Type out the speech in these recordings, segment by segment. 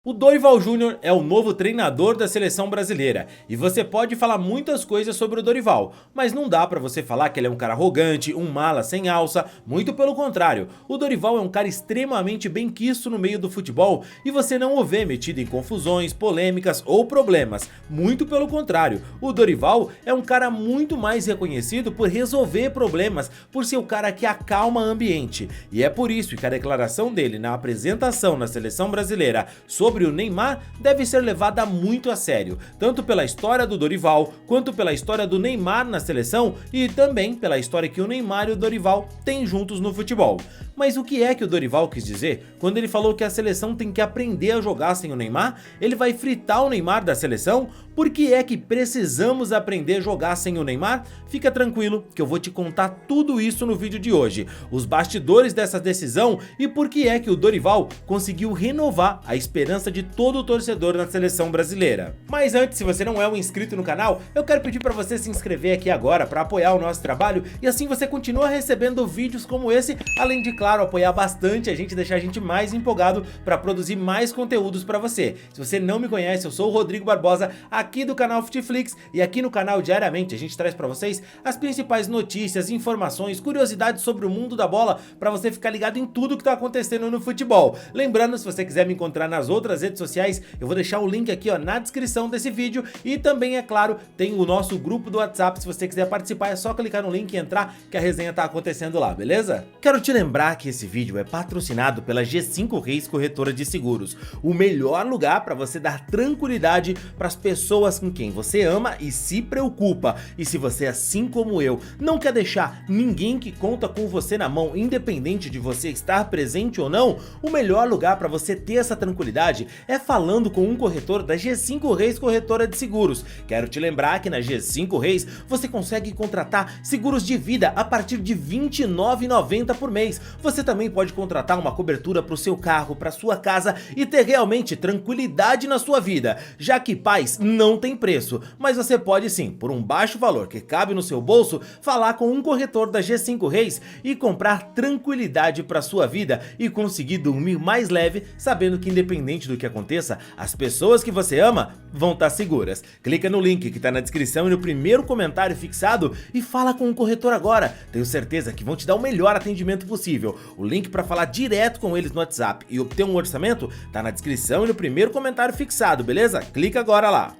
O Dorival Júnior é o novo treinador da seleção brasileira e você pode falar muitas coisas sobre o Dorival, mas não dá pra você falar que ele é um cara arrogante, um mala sem alça, muito pelo contrário. O Dorival é um cara extremamente benquisto no meio do futebol e você não o vê metido em confusões, polêmicas ou problemas, muito pelo contrário. O Dorival é um cara muito mais reconhecido por resolver problemas, por ser o cara que acalma o ambiente. E é por isso que a declaração dele na apresentação na seleção brasileira sobre o Neymar deve ser levada muito a sério, tanto pela história do Dorival, quanto pela história do Neymar na seleção e também pela história que o Neymar e o Dorival têm juntos no futebol. Mas o que é que o Dorival quis dizer quando ele falou que a seleção tem que aprender a jogar sem o Neymar? Ele vai fritar o Neymar da seleção? Por que é que precisamos aprender a jogar sem o Neymar? Fica tranquilo que eu vou te contar tudo isso no vídeo de hoje, os bastidores dessa decisão e por que é que o Dorival conseguiu renovar a esperança de todo o torcedor na seleção brasileira. Mas antes, se você não é um inscrito no canal, eu quero pedir para você se inscrever aqui agora para apoiar o nosso trabalho e assim você continua recebendo vídeos como esse, além de, claro, apoiar bastante a gente, deixar a gente mais empolgado para produzir mais conteúdos para você. Se você não me conhece, eu sou o Rodrigo Barbosa, aqui do canal Futeflix, e aqui no canal diariamente a gente traz para vocês as principais notícias, informações, curiosidades sobre o mundo da bola para você ficar ligado em tudo que tá acontecendo no futebol. Lembrando, se você quiser me encontrar nas outras redes sociais, eu vou deixar o link aqui na descrição desse vídeo e também, é claro, tem o nosso grupo do WhatsApp. Se você quiser participar é só clicar no link e entrar que a resenha tá acontecendo lá, beleza? Quero te lembrar que esse vídeo é patrocinado pela G5 Reis Corretora de Seguros, o melhor lugar para você dar tranquilidade para as pessoas com quem você ama e se preocupa. E se você, assim como eu, não quer deixar ninguém que conta com você na mão, independente de você estar presente ou não, o melhor lugar para você ter essa tranquilidade é falando com um corretor da G5 Reis Corretora de Seguros. Quero te lembrar que na G5 Reis você consegue contratar seguros de vida a partir de R$ 29,90 por mês. Você também pode contratar uma cobertura para o seu carro, para sua casa e ter realmente tranquilidade na sua vida, já que paz não tem preço, mas você pode sim, por um baixo valor que cabe no seu bolso, falar com um corretor da G5 Reis e comprar tranquilidade para sua vida e conseguir dormir mais leve, sabendo que independente do que aconteça, as pessoas que você ama vão estar seguras. Clica no link que está na descrição e no primeiro comentário fixado e fala com um corretor agora. Tenho certeza que vão te dar o melhor atendimento possível. O link para falar direto com eles no WhatsApp e obter um orçamento está na descrição e no primeiro comentário fixado, beleza? Clica agora lá.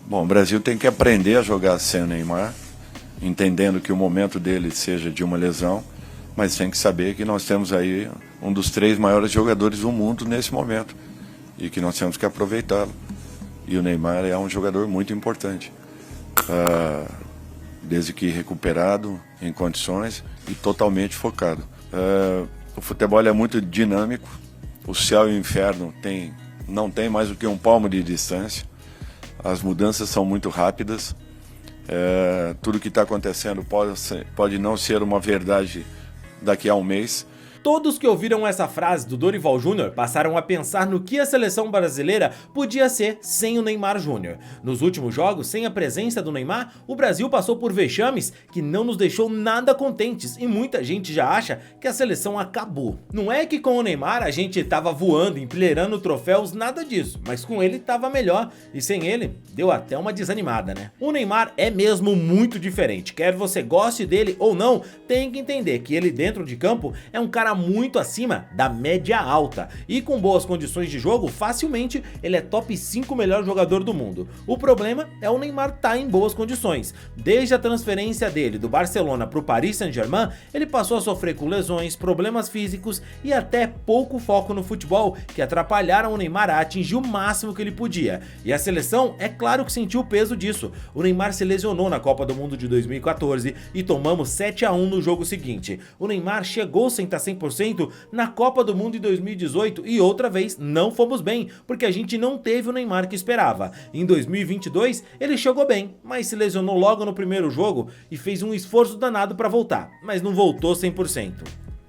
Bom, o Brasil tem que aprender a jogar sem o Neymar, entendendo que o momento dele seja de uma lesão, mas tem que saber que nós temos aí um dos 3 maiores jogadores do mundo nesse momento e que nós temos que aproveitá-lo. E o Neymar é um jogador muito importante, desde que recuperado, em condições e totalmente focado. O futebol é muito dinâmico, o céu e o inferno não tem mais do que um palmo de distância. As mudanças são muito rápidas, tudo que está acontecendo pode não ser uma verdade daqui a um mês. Todos que ouviram essa frase do Dorival Júnior passaram a pensar no que a seleção brasileira podia ser sem o Neymar Júnior. Nos últimos jogos, sem a presença do Neymar, o Brasil passou por vexames que não nos deixou nada contentes e muita gente já acha que a seleção acabou. Não é que com o Neymar a gente tava voando, empilhando troféus, nada disso, mas com ele tava melhor e sem ele deu até uma desanimada, né? O Neymar é mesmo muito diferente, quer você goste dele ou não, tem que entender que ele dentro de campo é um cara muito acima da média alta e com boas condições de jogo, facilmente ele é top 5 melhor jogador do mundo. O problema é o Neymar tá em boas condições. Desde a transferência dele do Barcelona para o Paris Saint-Germain, ele passou a sofrer com lesões, problemas físicos e até pouco foco no futebol, que atrapalharam o Neymar a atingir o máximo que ele podia. E a seleção, é claro que sentiu o peso disso. O Neymar se lesionou na Copa do Mundo de 2014 e tomamos 7-1 no jogo seguinte. O Neymar chegou sem estar 100% na Copa do Mundo em 2018 e outra vez não fomos bem, porque a gente não teve o Neymar que esperava. Em 2022 ele chegou bem, mas se lesionou logo no primeiro jogo e fez um esforço danado para voltar, mas não voltou 100%.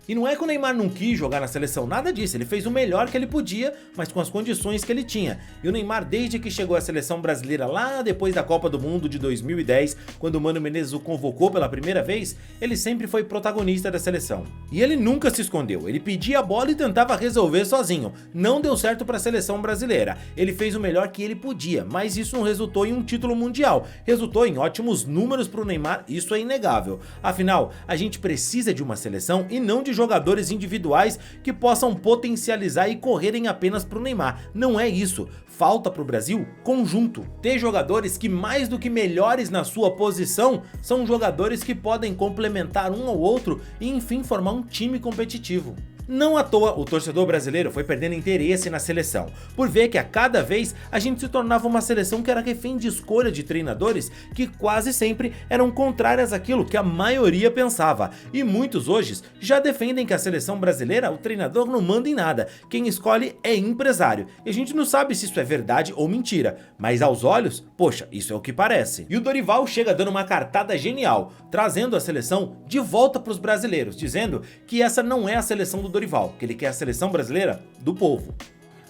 E não é que o Neymar não quis jogar na seleção, nada disso, ele fez o melhor que ele podia, mas com as condições que ele tinha. E o Neymar, desde que chegou à seleção brasileira lá depois da Copa do Mundo de 2010, quando o Mano Menezes o convocou pela primeira vez, ele sempre foi protagonista da seleção. E ele nunca se escondeu, ele pedia a bola e tentava resolver sozinho. Não deu certo para a seleção brasileira, ele fez o melhor que ele podia, mas isso não resultou em um título mundial, resultou em ótimos números para o Neymar, isso é inegável. Afinal, a gente precisa de uma seleção e não de jogadores individuais que possam potencializar e correrem apenas pro Neymar. Não é isso. Falta pro Brasil conjunto. Ter jogadores que, mais do que melhores na sua posição, são jogadores que podem complementar um ao outro e enfim formar um time competitivo. Não à toa, o torcedor brasileiro foi perdendo interesse na seleção, por ver que a cada vez a gente se tornava uma seleção que era refém de escolha de treinadores que quase sempre eram contrárias àquilo que a maioria pensava, e muitos hoje já defendem que a seleção brasileira, o treinador não manda em nada, quem escolhe é empresário, e a gente não sabe se isso é verdade ou mentira, mas aos olhos, poxa, isso é o que parece. E o Dorival chega dando uma cartada genial, trazendo a seleção de volta para os brasileiros, dizendo que essa não é a seleção do Dorival, que ele quer a seleção brasileira do povo.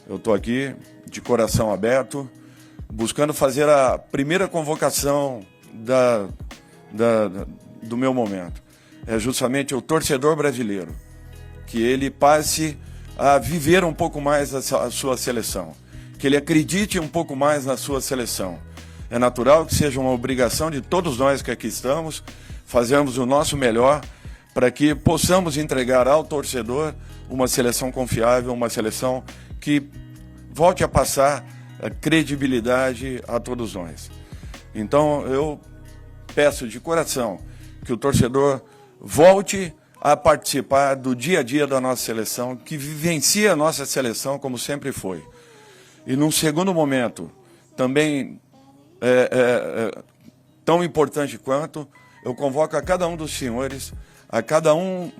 Eu estou aqui de coração aberto, buscando fazer a primeira convocação do meu momento. É justamente o torcedor brasileiro, que ele passe a viver um pouco mais a sua seleção, que ele acredite um pouco mais na sua seleção. É natural que seja uma obrigação de todos nós que aqui estamos, fazermos o nosso melhor para que possamos entregar ao torcedor uma seleção confiável, uma seleção que volte a passar a credibilidade a todos nós. Então eu peço de coração que o torcedor volte a participar do dia a dia da nossa seleção, que vivencie a nossa seleção como sempre foi. E num segundo momento, também tão importante quanto, eu convoco a cada um dos senhores, a cada um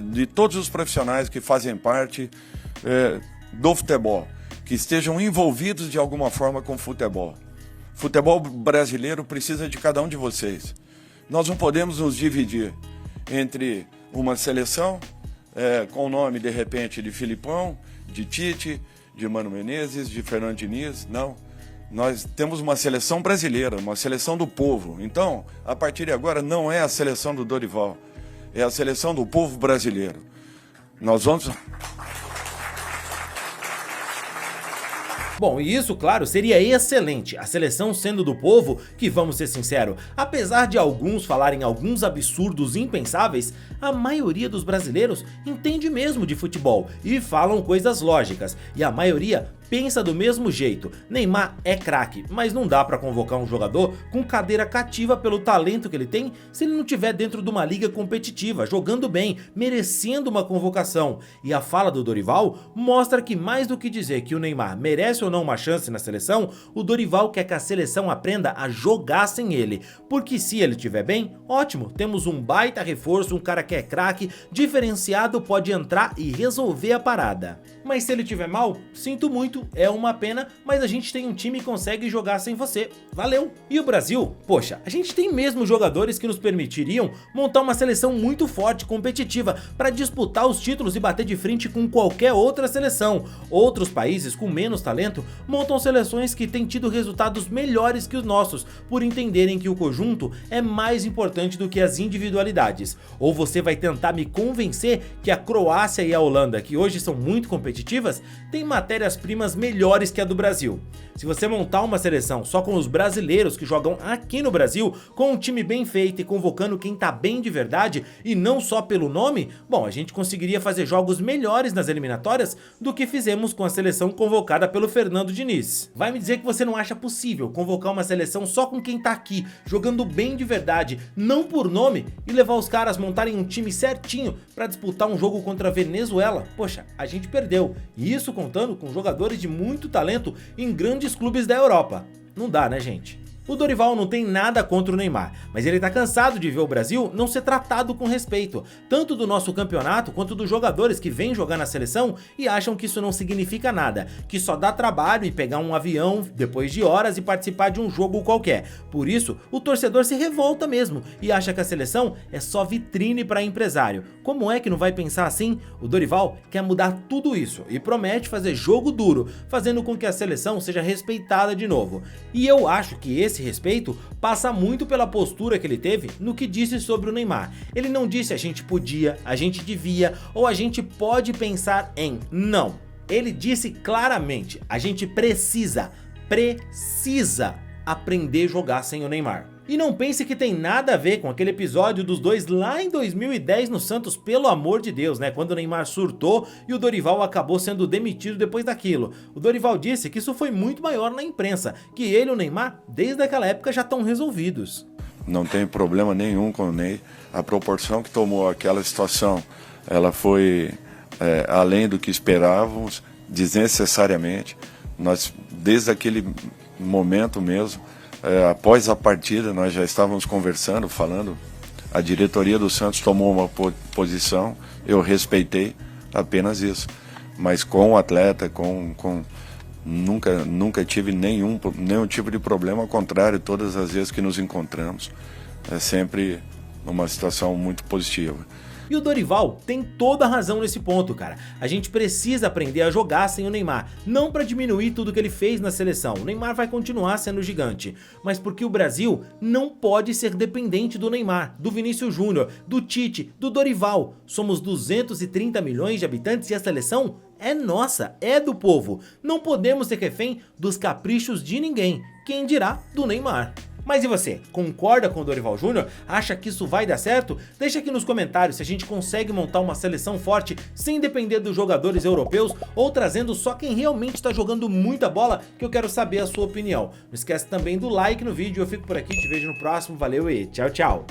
de todos os profissionais que fazem parte do futebol, que estejam envolvidos de alguma forma com o futebol. Futebol brasileiro precisa de cada um de vocês. Nós não podemos nos dividir entre uma seleção com o nome, de repente, de Filipão, de Tite, de Mano Menezes, de Fernando Diniz, não. Nós temos uma seleção brasileira, uma seleção do povo. Então, a partir de agora, não é a seleção do Dorival, é a seleção do povo brasileiro. Nós vamos... Bom, e isso, claro, seria excelente, a seleção sendo do povo, que vamos ser sinceros, apesar de alguns falarem alguns absurdos impensáveis, a maioria dos brasileiros entende mesmo de futebol e falam coisas lógicas, e a maioria pensa do mesmo jeito. Neymar é craque, mas não dá pra convocar um jogador com cadeira cativa pelo talento que ele tem se ele não estiver dentro de uma liga competitiva, jogando bem, merecendo uma convocação. E a fala do Dorival mostra que, mais do que dizer que o Neymar merece ou não uma chance na seleção, o Dorival quer que a seleção aprenda a jogar sem ele, porque se ele estiver bem, ótimo, temos um baita reforço, um cara que é craque, diferenciado, pode entrar e resolver a parada. Mas se ele estiver mal, sinto muito, é uma pena, mas a gente tem um time que consegue jogar sem você, valeu! E o Brasil? Poxa, a gente tem mesmo jogadores que nos permitiriam montar uma seleção muito forte, competitiva, para disputar os títulos e bater de frente com qualquer outra seleção. Outros países com menos talento montam seleções que têm tido resultados melhores que os nossos, por entenderem que o conjunto é mais importante do que as individualidades. Ou você vai tentar me convencer que a Croácia e a Holanda, que hoje são muito competitivas, têm matérias-primas melhores que a do Brasil. Se você montar uma seleção só com os brasileiros que jogam aqui no Brasil, com um time bem feito e convocando quem tá bem de verdade e não só pelo nome, bom, a gente conseguiria fazer jogos melhores nas eliminatórias do que fizemos com a seleção convocada pelo Fernando Diniz. Vai me dizer que você não acha possível convocar uma seleção só com quem tá aqui, jogando bem de verdade, não por nome, e levar os caras a montarem um time certinho para disputar um jogo contra a Venezuela? Poxa, a gente perdeu, e isso contando com jogadores de muito talento em grandes clubes da Europa. Não dá, né, gente? O Dorival não tem nada contra o Neymar, mas ele tá cansado de ver o Brasil não ser tratado com respeito, tanto do nosso campeonato quanto dos jogadores que vêm jogar na seleção e acham que isso não significa nada, que só dá trabalho e pegar um avião depois de horas e participar de um jogo qualquer. Por isso, o torcedor se revolta mesmo e acha que a seleção é só vitrine para empresário. Como é que não vai pensar assim? O Dorival quer mudar tudo isso e promete fazer jogo duro, fazendo com que a seleção seja respeitada de novo. E eu acho que esse respeito passa muito pela postura que ele teve no que disse sobre o Neymar. Ele não disse a gente podia, a gente devia ou a gente pode pensar em. Não. Ele disse claramente, a gente precisa aprender a jogar sem o Neymar. E não pense que tem nada a ver com aquele episódio dos dois lá em 2010 no Santos, pelo amor de Deus, né? Quando o Neymar surtou e o Dorival acabou sendo demitido depois daquilo. O Dorival disse que isso foi muito maior na imprensa, que ele e o Neymar, desde aquela época, já estão resolvidos. Não tem problema nenhum com o Ney. A proporção que tomou aquela situação, ela foi além do que esperávamos, desnecessariamente. Nós, desde aquele momento mesmo, após a partida, nós já estávamos conversando, falando, a diretoria do Santos tomou uma posição, eu respeitei, apenas isso. Mas com o atleta, nunca tive nenhum tipo de problema, ao contrário, todas as vezes que nos encontramos, é sempre uma situação muito positiva. E o Dorival tem toda a razão nesse ponto, cara. A gente precisa aprender a jogar sem o Neymar, não para diminuir tudo que ele fez na seleção. O Neymar vai continuar sendo gigante, mas porque o Brasil não pode ser dependente do Neymar, do Vinícius Júnior, do Tite, do Dorival. Somos 230 milhões de habitantes e a seleção é nossa, é do povo. Não podemos ser refém dos caprichos de ninguém, quem dirá do Neymar. Mas e você, concorda com o Dorival Júnior? Acha que isso vai dar certo? Deixa aqui nos comentários se a gente consegue montar uma seleção forte sem depender dos jogadores europeus ou trazendo só quem realmente está jogando muita bola, que eu quero saber a sua opinião. Não esquece também do like no vídeo, eu fico por aqui, te vejo no próximo, valeu e tchau, tchau!